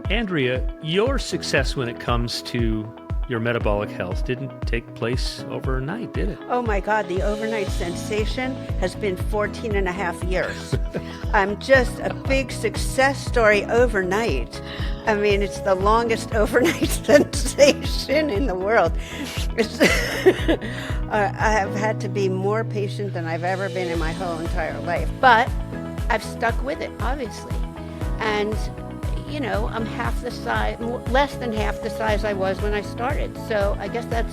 Andrea, your success when it comes to your metabolic health didn't take place overnight, did it? Oh my God, the overnight sensation has been 14 and a half years. I'm just a big success story overnight. I mean, it's the longest overnight sensation in the world. I have had to be more patient than I've ever been in my whole entire life. But I've stuck with it, obviously. And you know, I'm half the size, less than half the size I was when I started. So I guess that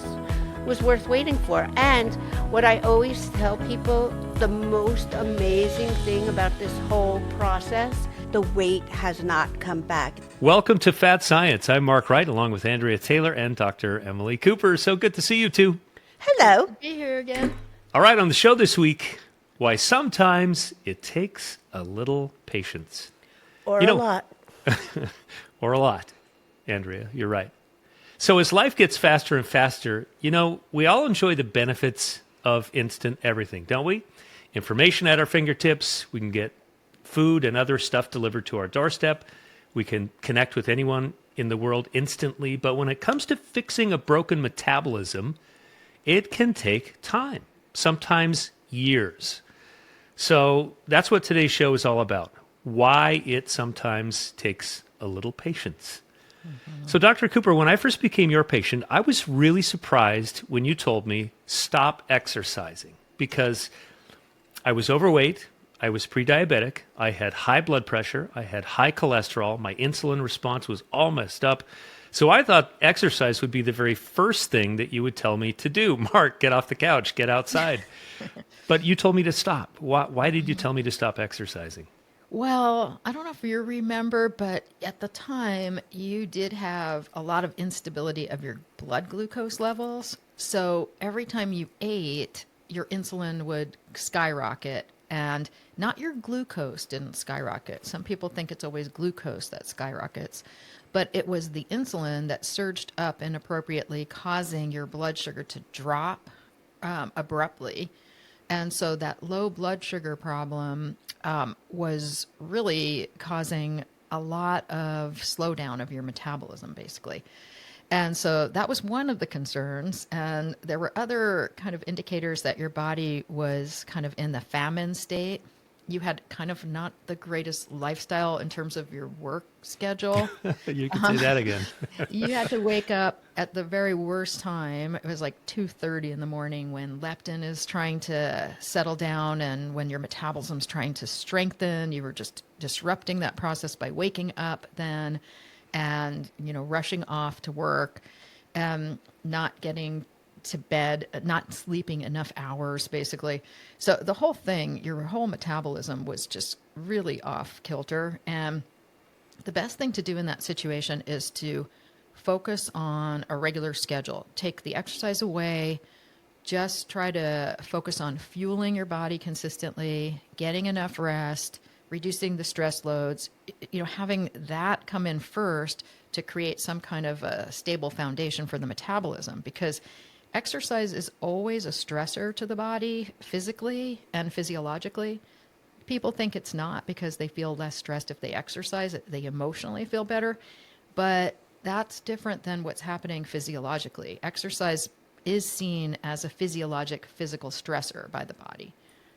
was worth waiting for. And what I always tell people, the most amazing thing about this whole process, the weight has not come back. Welcome to Fat Science. I'm Mark Wright, along with Andrea Taylor and Dr. Emily Cooper. So good to see you two. Hello. Be here again. All right, on the show this week, why sometimes it takes a little patience. Or a lot. Or a lot, Andrea, you're right. So as life gets faster and faster, you know, we all enjoy the benefits of instant everything, don't we? Information at our fingertips. We can get food and other stuff delivered to our doorstep. We can connect with anyone in the world instantly. But when it comes to fixing a broken metabolism, it can take time, sometimes years. So that's what today's show is all about. Why it sometimes takes a little patience. Mm-hmm. So, Dr. Cooper, when I first became your patient, I was really surprised when you told me stop exercising because I was overweight, I was pre-diabetic, I had high blood pressure, I had high cholesterol, my insulin response was all messed up. So I thought exercise would be the very first thing that you would tell me to do. Mark, get off the couch, get outside. But you told me to stop. Why did you tell me to stop exercising? Well, I don't know if you remember, but at the time you did have a lot of instability of your blood glucose levels. So every time you ate, your insulin would skyrocket and not your glucose didn't skyrocket. Some people think it's always glucose that skyrockets, but it was the insulin that surged up inappropriately, causing your blood sugar to drop abruptly. And so that low blood sugar problem was really causing a lot of slowdown of your metabolism, basically. And so that was one of the concerns. And there were other kind of indicators that your body was kind of in the famine state. You had kind of not the greatest lifestyle in terms of your work schedule. You can say that again. You had to wake up at the very worst time. It was like 2:30 in the morning when leptin is trying to settle down and when your metabolism's trying to strengthen. You were just disrupting that process by waking up then and, you know, rushing off to work, not getting to bed, not sleeping enough hours, basically. So the whole thing, your whole metabolism was just really off kilter. And the best thing to do in that situation is to focus on a regular schedule. Take the exercise away. Just try to focus on fueling your body consistently, getting enough rest, reducing the stress loads, you know, having that come in first to create some kind of a stable foundation for the metabolism, because exercise is always a stressor to the body physically and physiologically. People think it's not because they feel less stressed if they exercise. They emotionally feel better, but that's different than what's happening physiologically. Exercise is seen as a physical stressor by the body.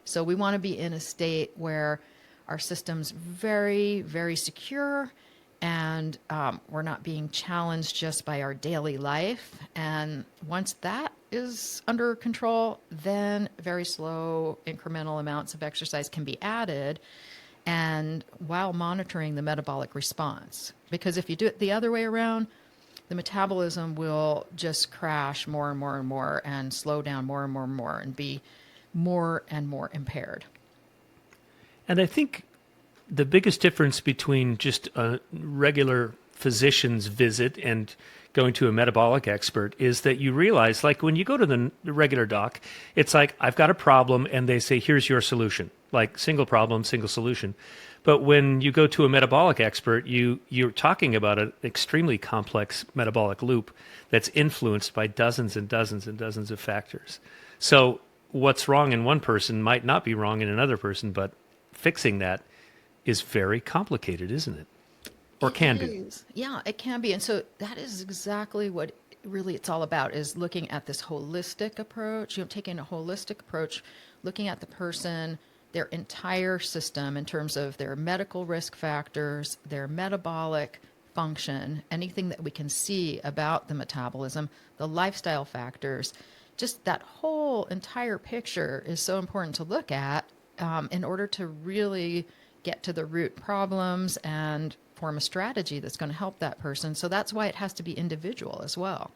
So we want to be in a state where our system's very, very secure and we're not being challenged just by our daily life. And once that is under control, then very slow incremental amounts of exercise can be added, and while monitoring the metabolic response. Because if you do it the other way around, the metabolism will just crash more and more and more and slow down more and more and more and be more and more impaired. And I think the biggest difference between just a regular physician's visit and going to a metabolic expert is that you realize, like when you go to the regular doc, it's like, I've got a problem, and they say, here's your solution, like single problem, single solution. But when you go to a metabolic expert, you're talking about an extremely complex metabolic loop that's influenced by dozens and dozens and dozens of factors. So what's wrong in one person might not be wrong in another person, but fixing that is very complicated, isn't it? or can be. Is. Yeah, it can be. And so that is exactly what really it's all about, is looking at this holistic approach, taking a holistic approach, looking at the person, their entire system in terms of their medical risk factors, their metabolic function, anything that we can see about the metabolism, the lifestyle factors, just that whole entire picture is so important to look at in order to really get to the root problems and form a strategy that's going to help that person. So that's why it has to be individual as well.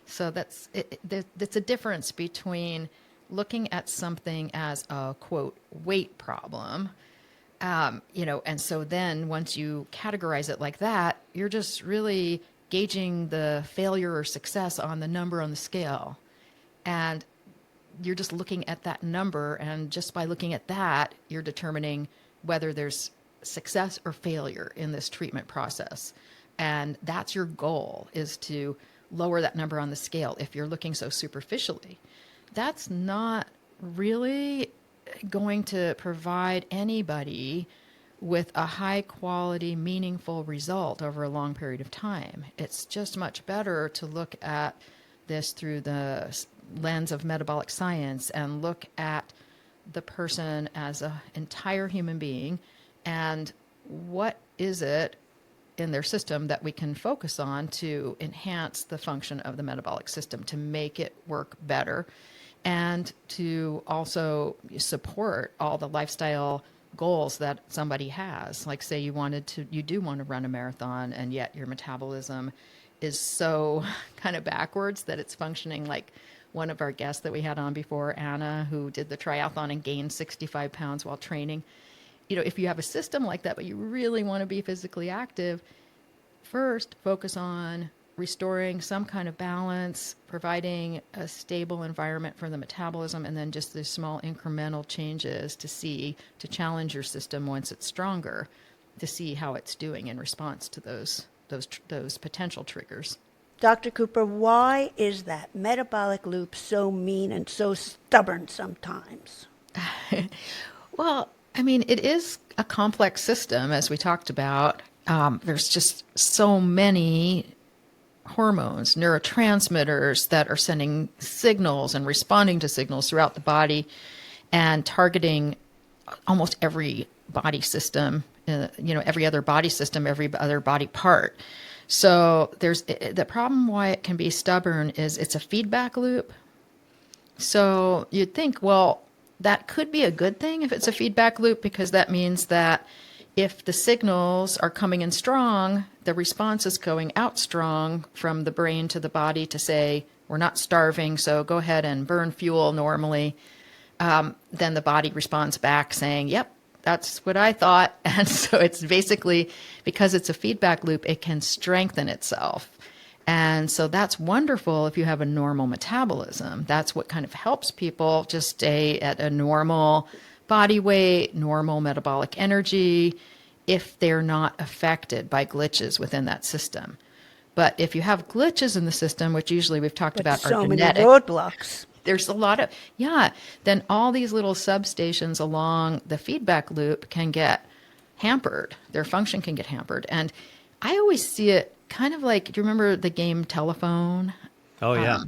So that's a difference between looking at something as a quote weight problem, and so then once you categorize it like that, you're just really gauging the failure or success on the number on the scale, and you're just looking at that number, and just by looking at that, you're determining whether there's success or failure in this treatment process. And that's your goal, is to lower that number on the scale. If you're looking so superficially, that's not really going to provide anybody with a high quality, meaningful result over a long period of time. It's just much better to look at this through the lens of metabolic science and look at the person as an entire human being, and what is it in their system that we can focus on to enhance the function of the metabolic system, to make it work better, and to also support all the lifestyle goals that somebody has. Like, say you do want to run a marathon, and yet your metabolism is so kind of backwards that it's functioning like one of our guests that we had on before, Anna, who did the triathlon and gained 65 pounds while training. If you have a system like that, but you really want to be physically active, first focus on restoring some kind of balance, providing a stable environment for the metabolism, and then just these small incremental changes to challenge your system once it's stronger, to see how it's doing in response to those potential triggers. Dr. Cooper, why is that metabolic loop so mean and so stubborn sometimes? Well, I mean, it is a complex system, as we talked about. There's just so many hormones, neurotransmitters that are sending signals and responding to signals throughout the body and targeting almost every body system, every other body system, every other body part. So there's the problem why it can be stubborn is it's a feedback loop. So you'd think, well, that could be a good thing if it's a feedback loop, because that means that if the signals are coming in strong, the response is going out strong from the brain to the body to say, we're not starving, so go ahead and burn fuel normally. Then the body responds back saying, yep, that's what I thought. And so it's basically, because it's a feedback loop, it can strengthen itself. And so that's wonderful if you have a normal metabolism. That's what kind of helps people just stay at a normal body weight, normal metabolic energy, if they're not affected by glitches within that system. But if you have glitches in the system, which usually we've talked about are genetic, so many roadblocks. There's a lot of, then all these little substations along the feedback loop can get hampered. Their function can get hampered. And I always see it kind of like, do you remember the game Telephone? Oh, yeah.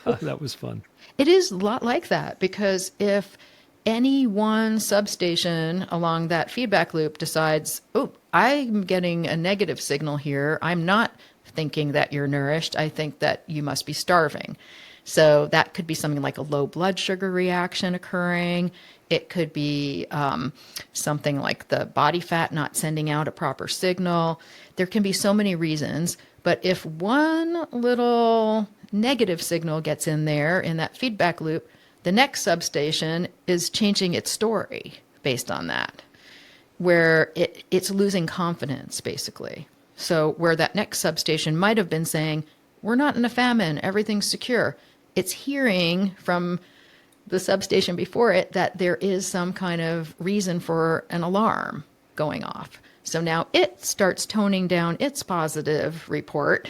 That was fun. It is a lot like that, because if any one substation along that feedback loop decides, oh, I'm getting a negative signal here, I'm not thinking that you're nourished, I think that you must be starving. So that could be something like a low blood sugar reaction occurring. It could be something like the body fat not sending out a proper signal. There can be so many reasons, but if one little negative signal gets in there in that feedback loop, the next substation is changing its story based on that, where it's losing confidence, basically. So where that next substation might have been saying, we're not in a famine, everything's secure, it's hearing from the substation before it that there is some kind of reason for an alarm going off. So now it starts toning down its positive report.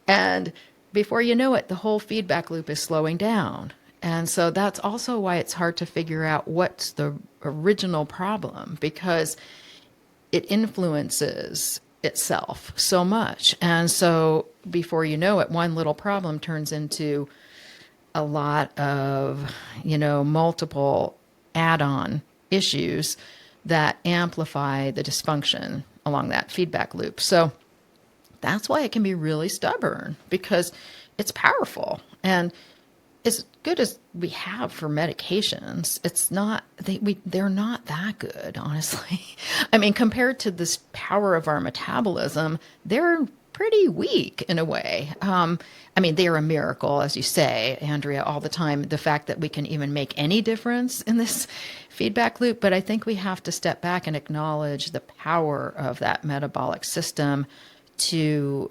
And before you know it, the whole feedback loop is slowing down. And so that's also why it's hard to figure out what's the original problem, because it influences itself so much. And so before you know it, one little problem turns into a lot of, multiple add-on issues that amplify the dysfunction along that feedback loop. So that's why it can be really stubborn, because it's powerful. And as good as we have for medications, it's not, they're not that good, honestly. I mean, compared to this power of our metabolism, they're pretty weak in a way. They're a miracle, as you say, Andrea, all the time, the fact that we can even make any difference in this feedback loop. But I think we have to step back and acknowledge the power of that metabolic system to,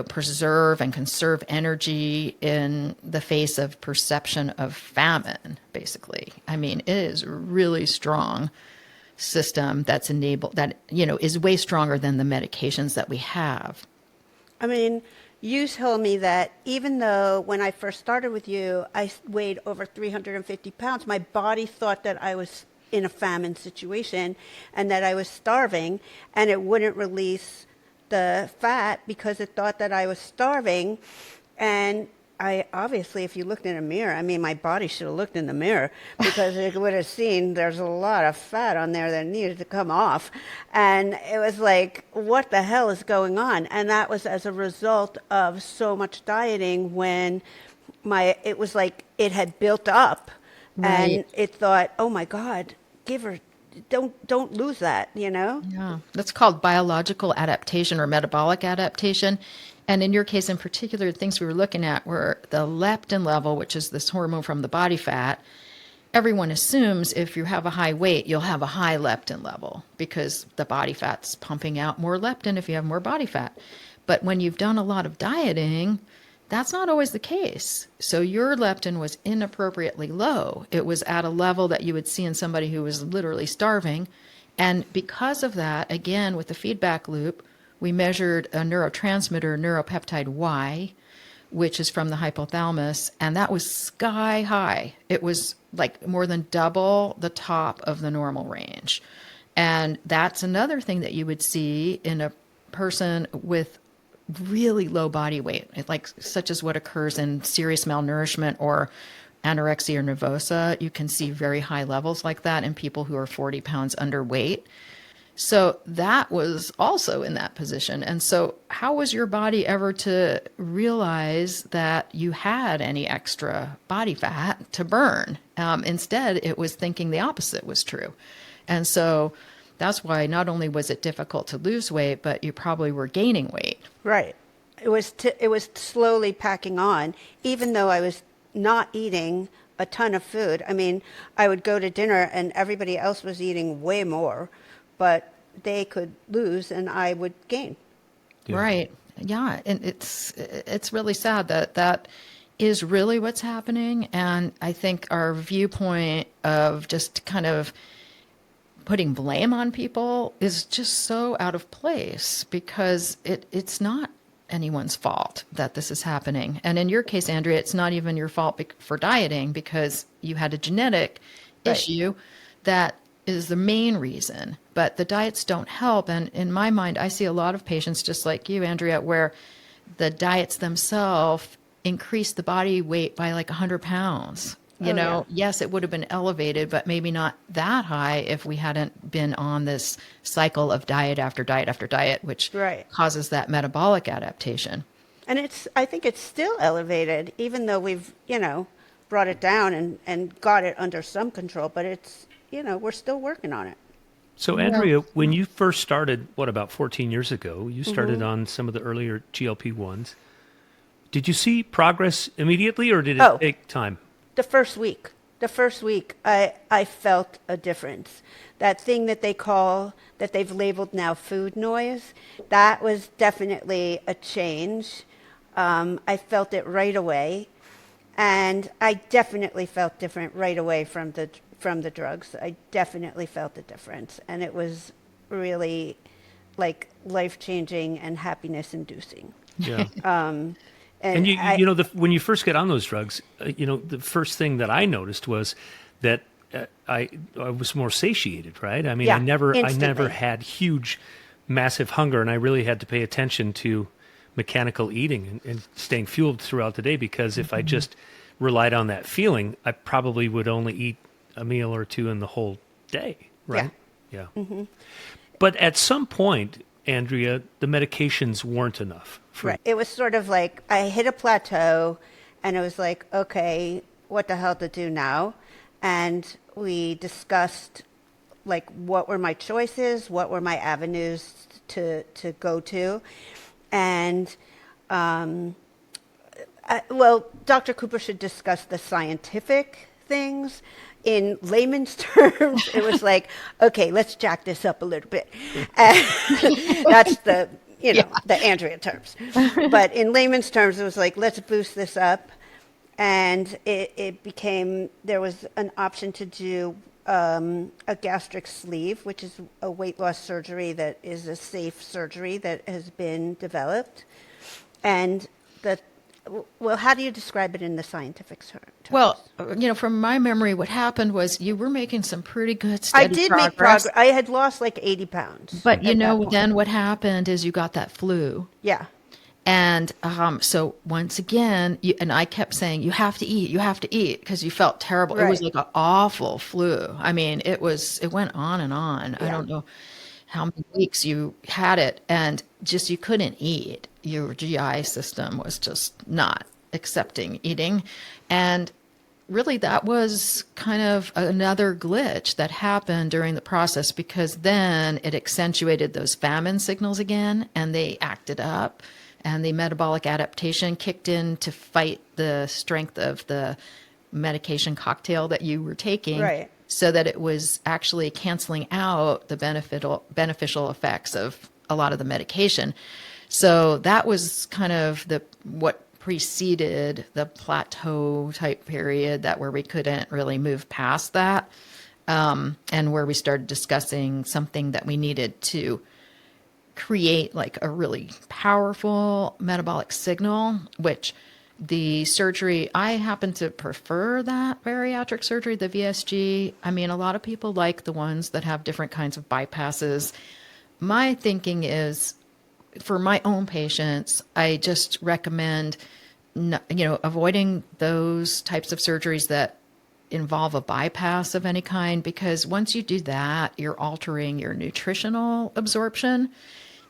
preserve and conserve energy in the face of perception of famine, basically. It is a really strong system that's is way stronger than the medications that we have. You told me that even though when I first started with you, I weighed over 350 pounds, my body thought that I was in a famine situation and that I was starving, and it wouldn't release the fat because it thought that I was starving. And I obviously, if you looked in a mirror, my body should have looked in the mirror, because it would have seen there's a lot of fat on there that needed to come off. And it was like, what the hell is going on? And that was as a result of so much dieting, when it was like it had built up. Right. And it thought, oh my God, don't lose that, Yeah, that's called biological adaptation or metabolic adaptation. And in your case in particular, the things we were looking at were the leptin level, which is this hormone from the body fat. Everyone assumes if you have a high weight, you'll have a high leptin level, because the body fat's pumping out more leptin if you have more body fat. But when you've done a lot of dieting, that's not always the case. So your leptin was inappropriately low. It was at a level that you would see in somebody who was literally starving. And because of that, again, with the feedback loop, we measured a neurotransmitter, neuropeptide Y, which is from the hypothalamus, and that was sky high. It was like more than double the top of the normal range. And that's another thing that you would see in a person with really low body weight, such as what occurs in serious malnourishment or anorexia nervosa. You can see very high levels like that in people who are 40 pounds underweight. So that was also in that position. And so how was your body ever to realize that you had any extra body fat to burn? Instead, it was thinking the opposite was true. And so that's why not only was it difficult to lose weight, but you probably were gaining weight. Right. It was slowly packing on, even though I was not eating a ton of food. I would go to dinner and everybody else was eating way more, but they could lose and I would gain. Yeah. Right. Yeah. And it's really sad that is really what's happening. And I think our viewpoint of just kind of putting blame on people is just so out of place, because it's not anyone's fault that this is happening. And in your case, Andrea, it's not even your fault for dieting, because you had a genetic issue that is the main reason. But the diets don't help. And in my mind, I see a lot of patients just like you, Andrea, where the diets themselves increase the body weight by like 100 pounds. Yes, it would have been elevated, but maybe not that high if we hadn't been on this cycle of diet after diet after diet, which causes that metabolic adaptation. And I think it's still elevated, even though we've, brought it down and got it under some control, but it's, we're still working on it. So Andrea, when you first started, about 14 years ago, you started on some of the earlier GLP-1s. Did you see progress immediately, or did it take time? The first week, I felt a difference. That thing that they've labeled now food noise, that was definitely a change. I felt it right away, and I definitely felt different right away from the drugs. I definitely felt the difference, and it was really like life-changing and happiness-inducing. Yeah. And when you first get on those drugs, the first thing that I noticed was that I was more satiated, right? I never had huge massive hunger, and I really had to pay attention to mechanical eating and staying fueled throughout the day, because if I just relied on that feeling, I probably would only eat a meal or two in the whole day, right? Yeah. But at some point, Andrea, the medications weren't enough. Right. It was sort of like I hit a plateau and it was like, okay, what the hell to do now? And we discussed like what were my choices, what were my avenues to go to. And well, Dr. Cooper should discuss the scientific things. In layman's terms, it was like, okay, let's jack this up a little bit. And that's the, the Andrea terms. But in layman's terms, it was like, let's boost this up. And it became, there was an option to do a gastric sleeve, which is a weight loss surgery that is a safe surgery that has been developed. And well, how do you describe it in the scientific terms? Well, from my memory, what happened was you were making some pretty good steady I did make progress. I had lost like 80 pounds. But then what happened is you got that flu. Yeah. And so once again, and I kept saying, you have to eat, because you felt terrible. Right. It was like an awful flu. I mean, it went on and on. Yeah. I don't know how many weeks you had it, and just you couldn't eat. Your GI system was just not accepting eating. And really that was kind of another glitch that happened during the process, because then it accentuated those famine signals again, and they acted up, and the metabolic adaptation kicked in to fight the strength of the medication cocktail that you were taking. Right. So that it was actually canceling out the beneficial effects of a lot of the medication. So that was kind of what preceded the plateau type period, that where we couldn't really move past that, and where we started discussing something that we needed to create like a really powerful metabolic signal, which the surgery, I happen to prefer that bariatric surgery, the VSG. I mean, a lot of people like the ones that have different kinds of bypasses. My thinking is, for my own patients, I just recommend, avoiding those types of surgeries that involve a bypass of any kind, because once you do that, you're altering your nutritional absorption.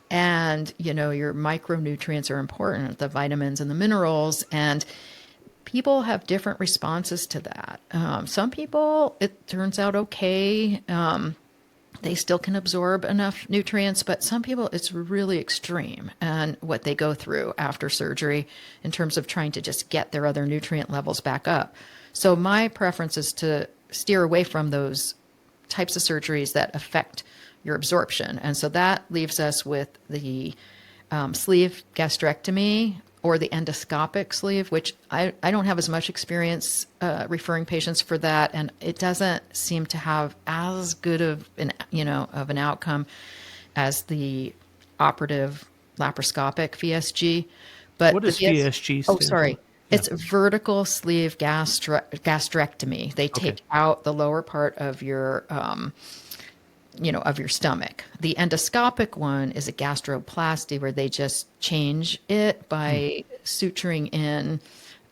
And, your micronutrients are important, the vitamins and the minerals, and people have different responses to that. Some people, it turns out okay. They still can absorb enough nutrients, but some people, it's really extreme, and what they go through after surgery in terms of trying to just get their other nutrient levels back up. So my preference is to steer away from those types of surgeries that affect your absorption. And so that leaves us with the sleeve gastrectomy, or the endoscopic sleeve, which I don't have as much experience referring patients for that, and it doesn't seem to have as good of an outcome as the operative laparoscopic VSG. But what does VSG stand Oh, sorry. For? It's vertical sleeve gastrectomy. They take out the lower part of your of your stomach. The endoscopic one is a gastroplasty, where they just change it by suturing in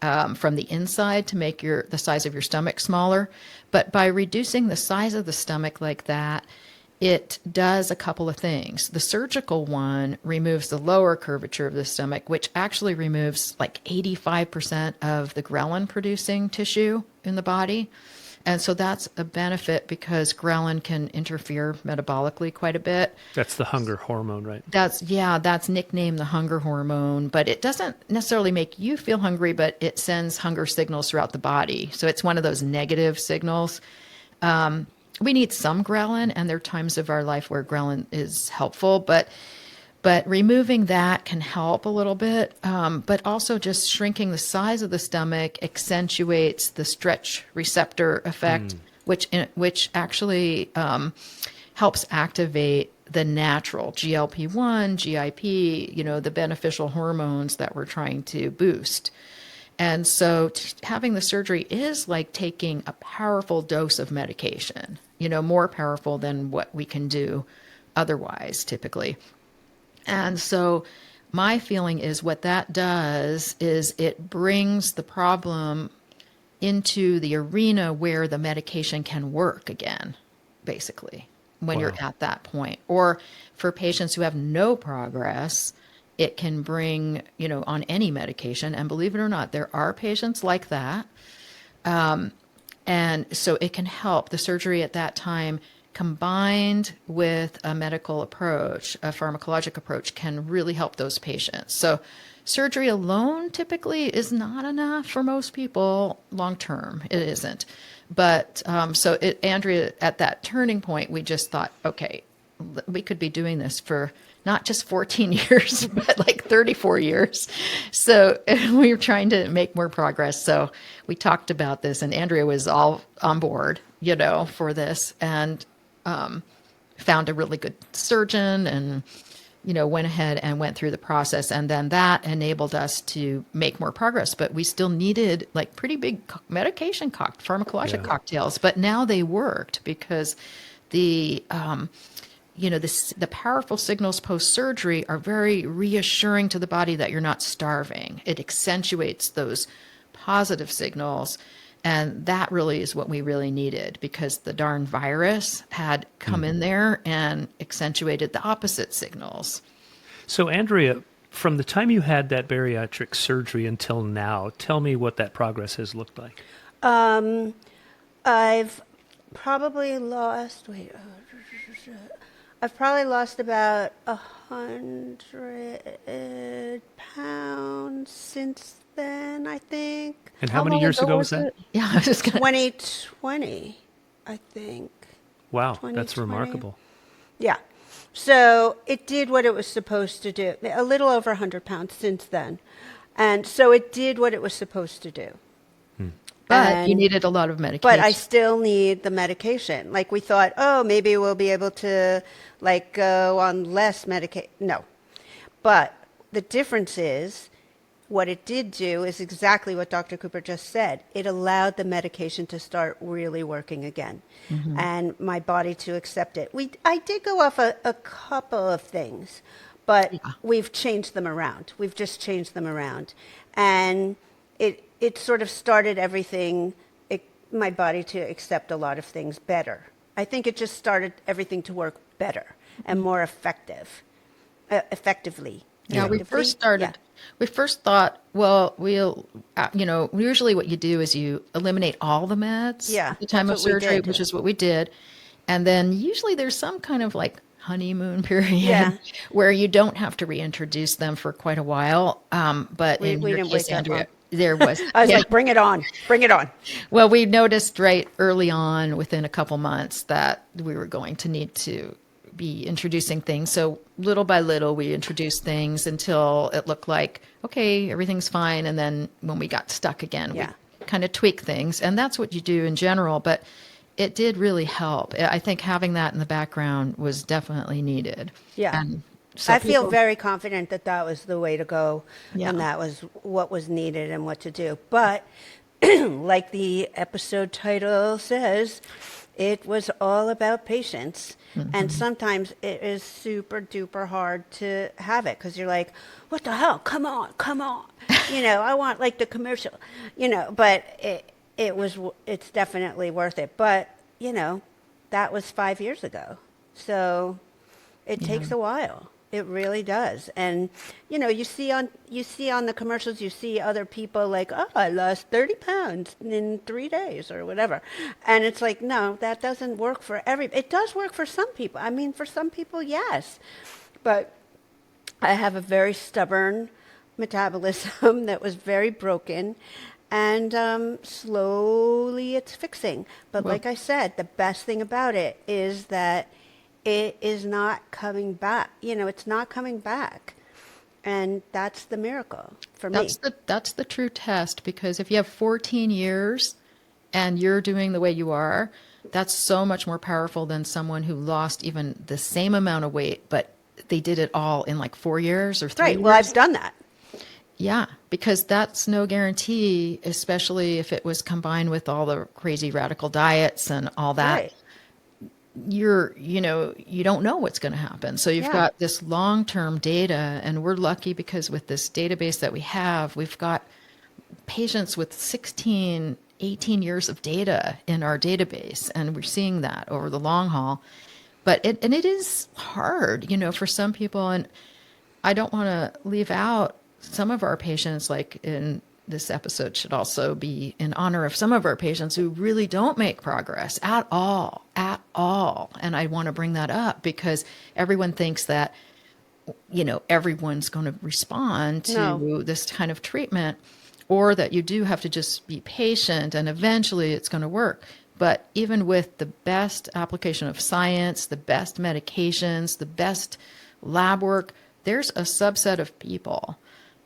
from the inside to make the size of your stomach smaller. But by reducing the size of the stomach like that, it does a couple of things. The surgical one removes the lower curvature of the stomach, which actually removes like 85% of the ghrelin producing tissue in the body. And so that's a benefit, because ghrelin can interfere metabolically quite a bit. That's the hunger hormone, right? That's nicknamed the hunger hormone, but it doesn't necessarily make you feel hungry, but it sends hunger signals throughout the body. So it's one of those negative signals. We need some ghrelin, and there are times of our life where ghrelin is helpful, but removing that can help a little bit, but also just shrinking the size of the stomach accentuates the stretch receptor effect, which actually helps activate the natural GLP-1, GIP, the beneficial hormones that we're trying to boost. And so having the surgery is like taking a powerful dose of medication, more powerful than what we can do otherwise, typically. And so my feeling is what that does is it brings the problem into the arena where the medication can work again, basically, when you're at that point. Or for patients who have no progress, it can bring, on any medication. And believe it or not, there are patients like that. And so it can help. The surgery at that time, combined with a medical approach, a pharmacologic approach, can really help those patients. So surgery alone typically is not enough for most people long term. It isn't. But Andrea, at that turning point, we just thought, okay, we could be doing this for not just 14 years, but like 34 years. So we were trying to make more progress. So we talked about this, and Andrea was all on board, for this, and found a really good surgeon and, went ahead and went through the process. And then that enabled us to make more progress. But we still needed like pretty big medication pharmacologic cocktails. But now they worked because the powerful signals post-surgery are very reassuring to the body that you're not starving. It accentuates those positive signals. And that really is what we really needed, because the darn virus had come in there and accentuated the opposite signals. So, Andrea, from the time you had that bariatric surgery until now, tell me what that progress has looked like. I've probably lost, about 100 pounds since then, I think. And how many years ago was that? Yeah, I was just going 2020, I think. Wow, that's remarkable. Yeah. So it did what it was supposed to do. A little over 100 pounds since then. And so it did what it was supposed to do. But you needed a lot of medication. But I still need the medication. Like we thought, maybe we'll be able to go on less medication. No. But the difference is, what it did do is exactly what Dr. Cooper just said. It allowed the medication to start really working again, and my body to accept it. I did go off a couple of things, but we've changed them around. We've just changed them around. And it sort of started everything, my body to accept a lot of things better. I think it just started everything to work better and more effectively. Yeah, we first started. Yeah. We first thought, well, usually what you do is you eliminate all the meds at the time of surgery, which is what we did. And then usually there's some kind of like honeymoon period where you don't have to reintroduce them for quite a while. But in your case, Andrea, there was. I was like, bring it on. Bring it on. Well, we noticed right early on, within a couple months, that we were going to need to be introducing things. So little by little, we introduced things until it looked like, okay, everything's fine. And then when we got stuck again, we kind of tweak things. And that's what you do in general. But it did really help. I think having that in the background was definitely needed. Yeah. And so I feel very confident that that was the way to go. And that was what was needed and what to do. But like the episode title says, it was all about patience. And sometimes it is super duper hard to have it because you're like, what the hell? Come on. I want like the commercial, but it's definitely worth it. But, that was 5 years ago. So it takes a while. It really does. And, you see on the commercials, you see other people like, oh, I lost 30 pounds in 3 days or whatever. And it's like, no, that doesn't work for it does work for some people. I mean, for some people, yes. But I have a very stubborn metabolism that was very broken. And slowly it's fixing. But like I said, the best thing about it is that it is not coming back. It's not coming back. And that's the miracle for me. That's the true test, because if you have 14 years and you're doing the way you are, that's so much more powerful than someone who lost even the same amount of weight, but they did it all in like 4 years or 3 years. Right. Well, I've done that. Yeah, because that's no guarantee, especially if it was combined with all the crazy radical diets and all that. Right. you don't know what's going to happen. So you've Yeah. got this long-term data, and we're lucky because with this database that we have, we've got patients with 16, 18 years of data in our database, and we're seeing that over the long haul. But it is hard, for some people, and I don't want to leave out some of our patients, like in this episode should also be in honor of some of our patients who really don't make progress at all. And I want to bring that up because everyone thinks that, everyone's going to respond to No. this kind of treatment, or that you do have to just be patient and eventually it's going to work. But even with the best application of science, the best medications, the best lab work, there's a subset of people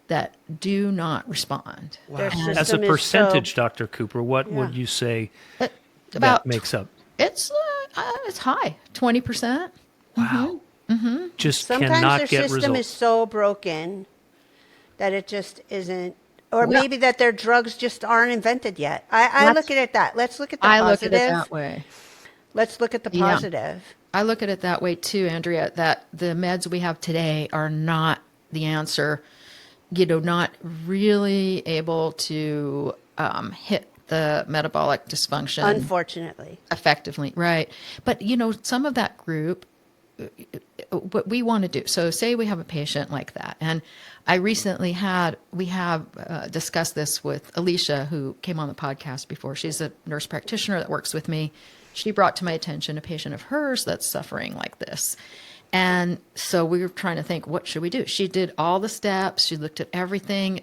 that do not respond. Their As a system is percentage, so, Dr. Cooper, what would Yeah. you say About that makes up? it's high, 20%. Wow. Just sometimes cannot their get system results. is so broken that it just isn't, or Well- maybe that their drugs just aren't invented yet. I That's- look at it that. Let's look at the I look positive. at it that way. Let's look at the Yeah. positive. I look at it that way too, Andrea, that the meds we have today are not the answer, not really able to hit the metabolic dysfunction Unfortunately. effectively. Right. But, some of that group, what we want to do. So say we have a patient like that. And I recently we have discussed this with Alicia, who came on the podcast before. She's a nurse practitioner that works with me. She brought to my attention a patient of hers that's suffering like this. And so we were trying to think, what should we do? She did all the steps. She looked at everything.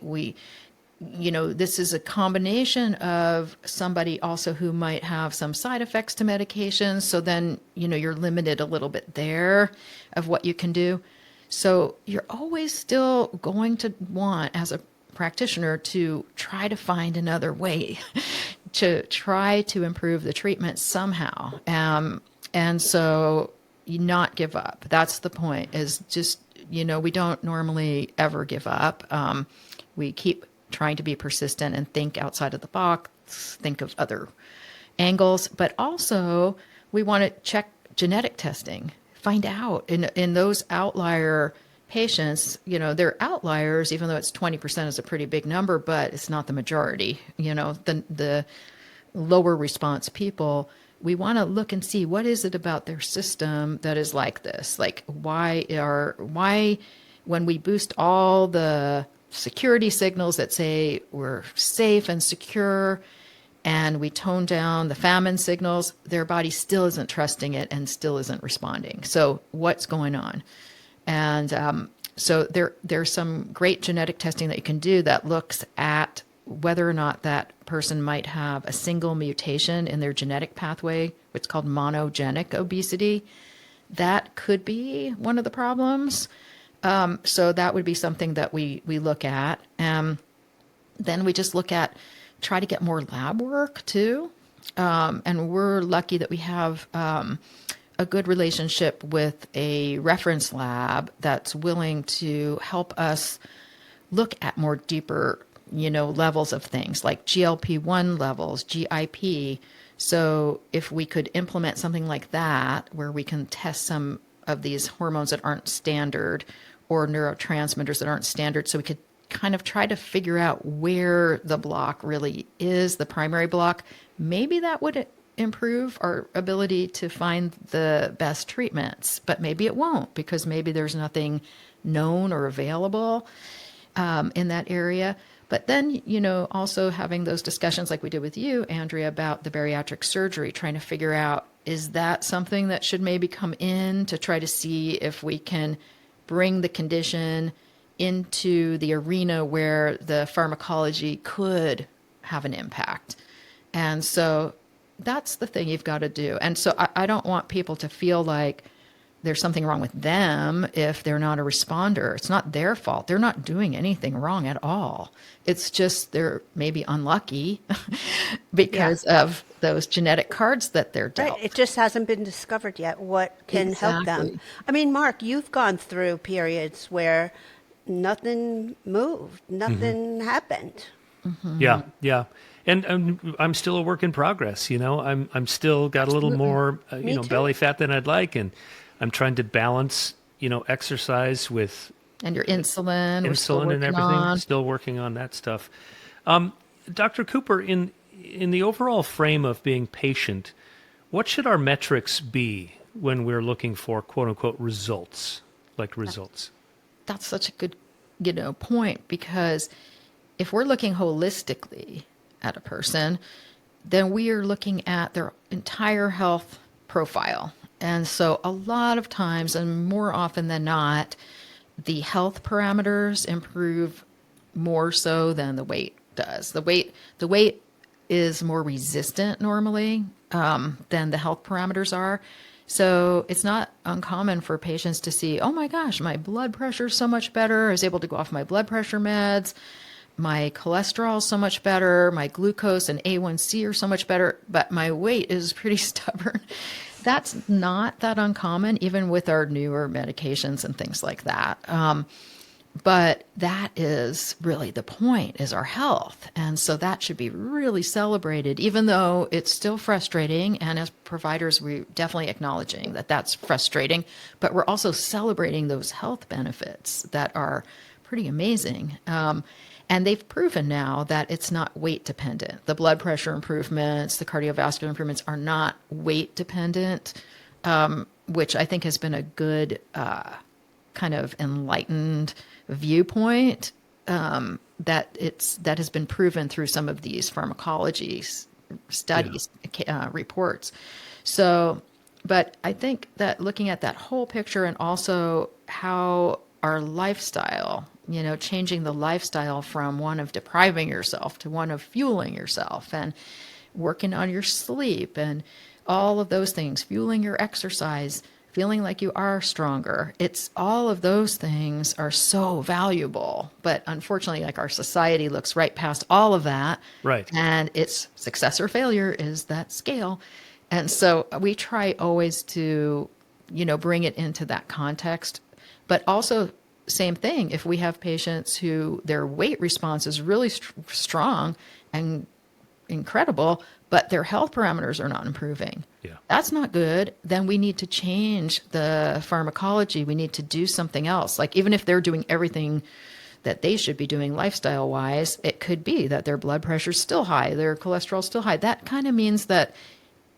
This is a combination of somebody also who might have some side effects to medications. So then, you're limited a little bit there of what you can do. So you're always still going to want, as a practitioner, to try to find another way to try to improve the treatment somehow. And so you not give up. That's the point, is just, we don't normally ever give up. We keep trying to be persistent and think outside of the box, think of other angles, but also we want to check genetic testing, find out in those outlier patients, they're outliers, even though it's 20% is a pretty big number, but it's not the majority, the lower response people. We want to look and see what is it about their system that is like this? Like why when we boost all the security signals that say we're safe and secure, and we tone down the famine signals, their body still isn't trusting it and still isn't responding. So what's going on? And so there's some great genetic testing that you can do that looks at whether or not that person might have a single mutation in their genetic pathway, what's called monogenic obesity. That could be one of the problems. So that would be something that we look at. Then we just try to get more lab work too. And we're lucky that we have a good relationship with a reference lab that's willing to help us look at more deeper, levels of things like GLP-1 levels, GIP. So if we could implement something like that, where we can test some of these hormones that aren't standard or neurotransmitters that aren't standard, so we could kind of try to figure out where the block really is, the primary block, maybe that would improve our ability to find the best treatments. But maybe it won't, because maybe there's nothing known or available in that area. But then, also having those discussions like we did with you, Andrea, about the bariatric surgery, trying to figure out, is that something that should maybe come in to try to see if we can bring the condition into the arena where the pharmacology could have an impact. And so that's the thing you've got to do. And so I don't want people to feel like there's something wrong with them if they're not a responder. It's not their fault. They're not doing anything wrong at all. It's just they're maybe unlucky because of those genetic cards that they're dealt. Right. It just hasn't been discovered yet what can help Exactly. them. I mean, Mark, you've gone through periods where nothing moved, nothing happened. Yeah, yeah. And I'm still a work in progress. I'm still got a little more Me too. belly fat than I'd like, and I'm trying to balance exercise with And your insulin, we're still insulin and working everything. on. Still working on that stuff. Dr. Cooper, in the overall frame of being patient, what should our metrics be when we're looking for quote unquote results, like results? That's such a good, point, because if we're looking holistically at a person, then we are looking at their entire health profile. And so a lot of times, and more often than not, the health parameters improve more so than the weight does. The weight is more resistant normally than the health parameters are. So it's not uncommon for patients to see, oh my gosh, my blood pressure is so much better. I was able to go off my blood pressure meds. My cholesterol is so much better. My glucose and A1C are so much better, but my weight is pretty stubborn. That's not that uncommon, even with our newer medications and things like that. But that is really the point, is our health. And so that should be really celebrated, even though it's still frustrating. And as providers, we're definitely acknowledging that that's frustrating, but we're also celebrating those health benefits that are pretty amazing. And they've proven now that it's not weight dependent. The blood pressure improvements, the cardiovascular improvements are not weight dependent, which I think has been a good kind of enlightened viewpoint that has been proven through some of these pharmacology studies, reports. So, but I think that looking at that whole picture, and also how our lifestyle, changing the lifestyle from one of depriving yourself to one of fueling yourself, and working on your sleep and all of those things, fueling your exercise, feeling like you are stronger. It's all of those things are so valuable. But unfortunately, like, our society looks right past all of that. Right. And its success or failure is that scale. And so we try always to, bring it into that context. But also, same thing, if we have patients who their weight response is really strong and incredible, but their health parameters are not improving. Yeah. That's not good. Then we need to change the pharmacology. We need to do something else. Like, even if they're doing everything that they should be doing lifestyle wise, it could be that their blood pressure is still high, their cholesterol is still high. That kind of means that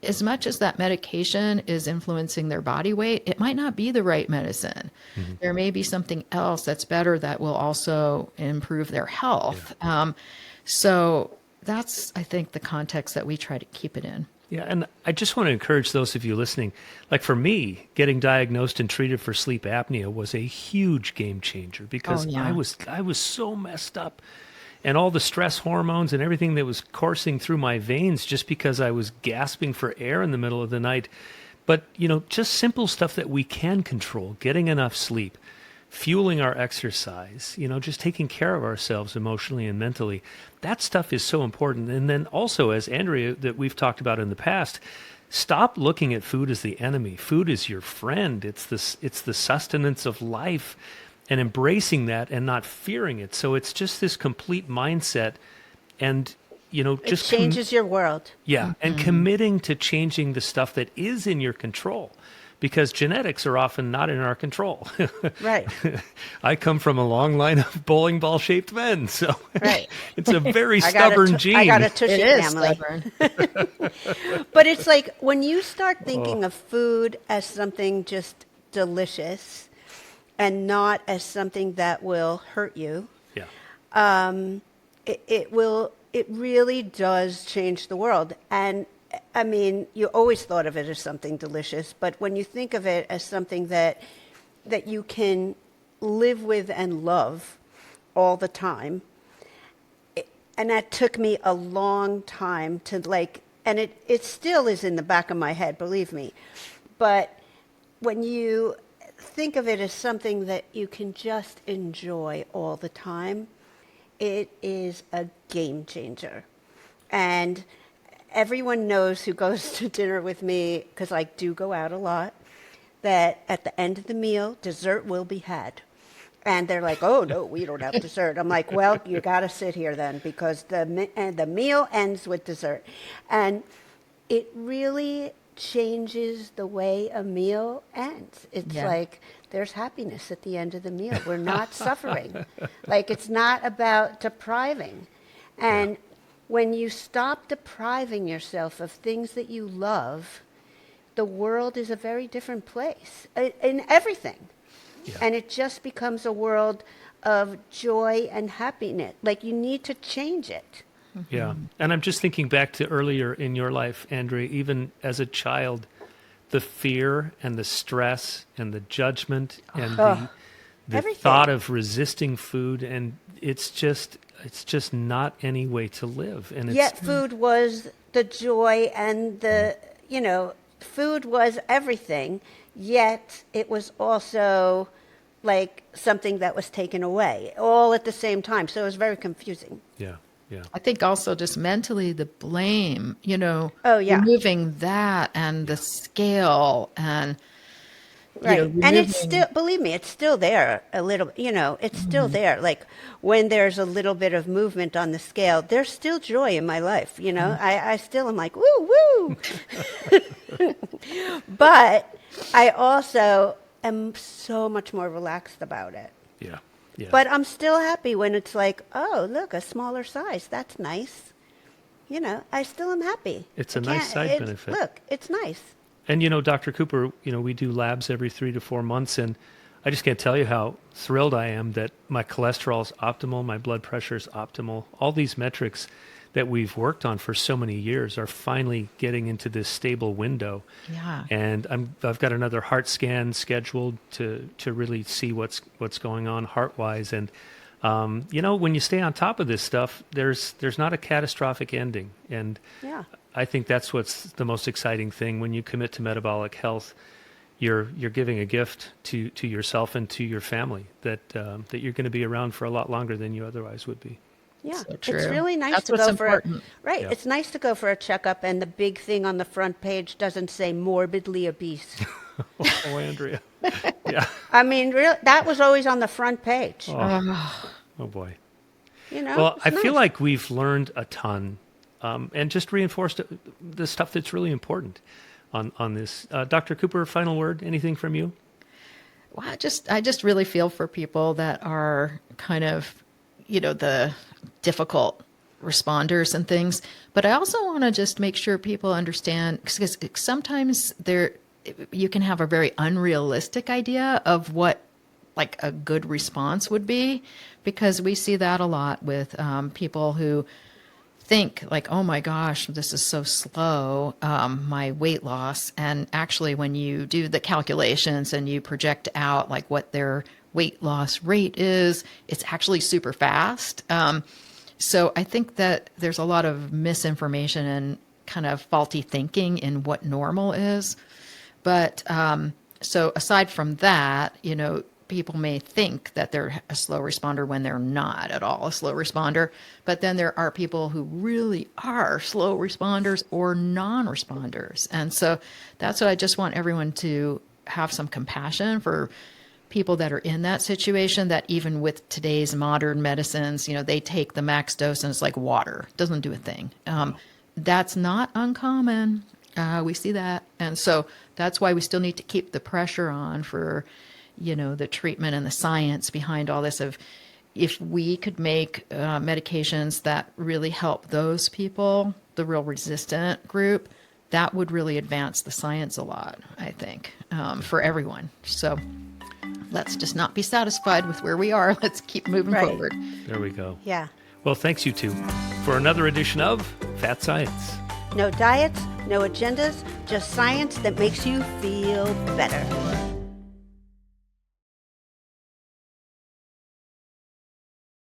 as much as that medication is influencing their body weight, it might not be the right medicine. Mm-hmm. There may be something else that's better that will also improve their health. Yeah. So that's, I think, the context that we try to keep it in. Yeah, and I just want to encourage those of you listening. Like, for me, getting diagnosed and treated for sleep apnea was a huge game changer, because I was so messed up. And all the stress hormones and everything that was coursing through my veins just because I was gasping for air in the middle of the night. But, just simple stuff that we can control, getting enough sleep, fueling our exercise, just taking care of ourselves emotionally and mentally. That stuff is so important. And then also, as Andrea, that we've talked about in the past, stop looking at food as the enemy. Food is your friend. It's the sustenance of life. And embracing that and not fearing it. So it's just this complete mindset, and just it changes your world. Yeah, and committing to changing the stuff that is in your control, because genetics are often not in our control. Right. I come from a long line of bowling ball shaped men, so right. It's a very stubborn gene. I got a Tushy family. Stubborn. But it's like, when you start thinking of food as something just delicious, and not as something that will hurt you. Yeah. It really does change the world. And I mean, you always thought of it as something delicious, but when you think of it as something that you can live with and love all the time, and that took me a long time to and it still is in the back of my head, believe me. But when you think of it as something that you can just enjoy all the time, it is a game changer. And everyone knows, who goes to dinner with me, because I do go out a lot, that at the end of the meal, dessert will be had. And they're like, oh, no, we don't have dessert. I'm like, well, you got to sit here then because the meal ends with dessert. And it really changes the way a meal ends. It's like there's happiness at the end of the meal. We're not suffering. Like it's not about depriving. And when you stop depriving yourself of things that you love, the world is a very different place in everything. Yeah. And it just becomes a world of joy and happiness. Like you need to change it. Yeah. And I'm just thinking back to earlier in your life, Andrea, even as a child, the fear and the stress and the judgment and the thought of resisting food. And it's just not any way to live. And yet food was the joy and the, food was everything. Yet it was also like something that was taken away all at the same time. So it was very confusing. Yeah. Yeah. I think also just mentally the blame, removing that and the scale and right. And it's still, believe me, it's still there a little, it's still there. Like when there's a little bit of movement on the scale, there's still joy in my life. I still am like, woo, woo. But I also am so much more relaxed about it. Yeah. Yeah. But I'm still happy when it's like, oh, look, a smaller size. That's nice. I still am happy. It's a nice side benefit. Look, it's nice. And, Dr. Cooper, we do labs every 3 to 4 months, and I just can't tell you how thrilled I am that my cholesterol is optimal, my blood pressure is optimal. All these metrics that we've worked on for so many years are finally getting into this stable window. Yeah. And I've got another heart scan scheduled to really see what's going on heart-wise. And, when you stay on top of this stuff, there's not a catastrophic ending. And I think that's what's the most exciting thing. When you commit to metabolic health, you're giving a gift to yourself and to your family that you're going to be around for a lot longer than you otherwise would be. Yeah, so true. It's really nice That's to what's go important. Right. Yeah. It's nice to go for a checkup, and the big thing on the front page doesn't say morbidly obese. Oh, Andrea. Yeah. I mean, that was always on the front page. Oh boy. Well, I feel like we've learned a ton, and just reinforced the stuff that's really important on this. Dr. Cooper, final word? Anything from you? Well, I just really feel for people that are kind of, the difficult responders and things. But I also want to just make sure people understand, because sometimes you can have a very unrealistic idea of what like a good response would be, because we see that a lot with people who think like, oh my gosh, this is so slow, my weight loss. And actually, when you do the calculations and you project out like what their weight loss rate is, it's actually super fast. So I think that there's a lot of misinformation and kind of faulty thinking in what normal is. But so aside from that, people may think that they're a slow responder when they're not at all a slow responder. But then there are people who really are slow responders or non-responders. And so that's what I just want everyone to have some compassion for people that are in that situation, that even with today's modern medicines, they take the max dose and it's like water, doesn't do a thing. That's not uncommon. We see that. And so that's why we still need to keep the pressure on for the treatment and the science behind all this. Of if we could make medications that really help those people, the real resistant group, that would really advance the science a lot, I think, for everyone. So let's just not be satisfied with where we are. Let's keep moving forward. There we go. Yeah. Well, thanks you two for another edition of Fat Science. No diets, no agendas, just science that makes you feel better.